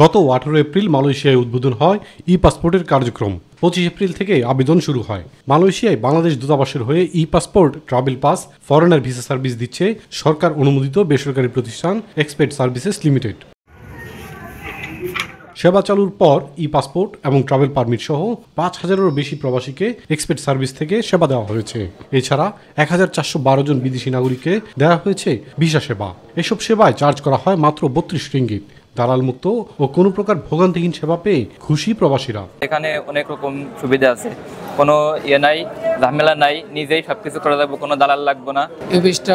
গত 18 এপ্রিল মালয়েশিয়ায় উদ্বোধন হয় ই পাসপোর্টের কার্যক্রম। 25 এপ্রিল থেকে আবেদন শুরু হয়। মালয়েশিয়ায় বাংলাদেশ দূতাবাসের হয়ে e passport, travel pass, foreigner visa service দিচ্ছে সরকার অনুমোদিত বেসরকারি প্রতিষ্ঠান এক্সপেট সার্ভিসেস লিমিটেড। সেবা চালুর পর ই পাসপোর্ট এবং ট্রাভেল পারমিট সহ 5,000-এরও বেশি প্রবাসীকে এক্সপেট সার্ভিস থেকে সেবা দেওয়া হয়েছে। এছাড়া 1,412 জন বিদেশি নাগরিককে দেওয়া হয়েছে ভিসা সেবা। এসব সেবায় চার্জ করা হয় মাত্র 32 রিঙ্গিত। দালাল মুক্ত ও কোনো প্রকার ভোগান্তিহীন সেবা পেয়ে খুশি প্রবাসীরা। এখানে অনেক রকম সুবিধা আছে, কোনো নাই, ঝামেলা নাই, নিজেই সবকিছু করে যাবো, কোনো দালাল লাগবে না। এই বিষটা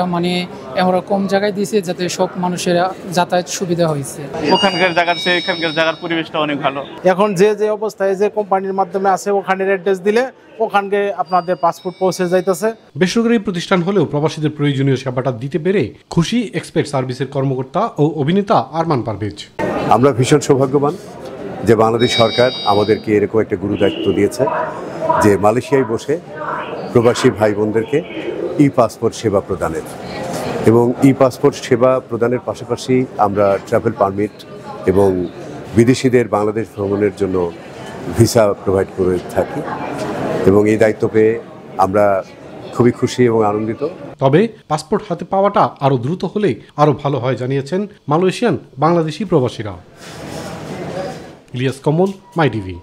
আমরা কম জায়গায় দিয়েছি যাতে সব মানুষের যাতায়াত সুবিধা হয়েছে। ওখানকার জায়গার চেয়ে এখানকার জায়গার পরিবেশটা অনেক ভালো। এখন যে অবস্থায় যে কোম্পানির মাধ্যমে আছে ওখানের অ্যাড্রেস দিলে ওখানকে আপনাদের পাসপোর্ট পৌঁছে যাইতেছে। বেসরকারি প্রতিষ্ঠান হলেও প্রবাসীদের প্রয়োজনীয় সেবাটা দিতে পেরে খুশি এক্সপেট সার্ভিসের কর্মকর্তা ও অভিনেতা আরমান পারভেজ। আমরা ভীষণ সৌভাগ্যবান যে বাংলাদেশ সরকার আমাদেরকে এরকম একটা গুরু দায়িত্ব দিয়েছে যে মালয়েশিয়ায় বসে প্রবাসী ভাই বোনদেরকে ই পাসপোর্ট সেবা প্রদানের, এবং ই পাসপোর্ট সেবা প্রদানের পাশাপাশি আমরা ট্রাভেল পারমিট এবং বিদেশিদের বাংলাদেশ ভ্রমণের জন্য ভিসা প্রোভাইড করে থাকি, এবং এই দায়িত্ব পেয়ে আমরা খুবই খুশি এবং আনন্দিত। তবে পাসপোর্ট হাতে পাওয়াটা আরও দ্রুত হলে আরও ভালো হয় জানিয়েছেন মালয়েশিয়ান বাংলাদেশি প্রবাসীরা। ইলিয়াস কমল, মাই টিভি।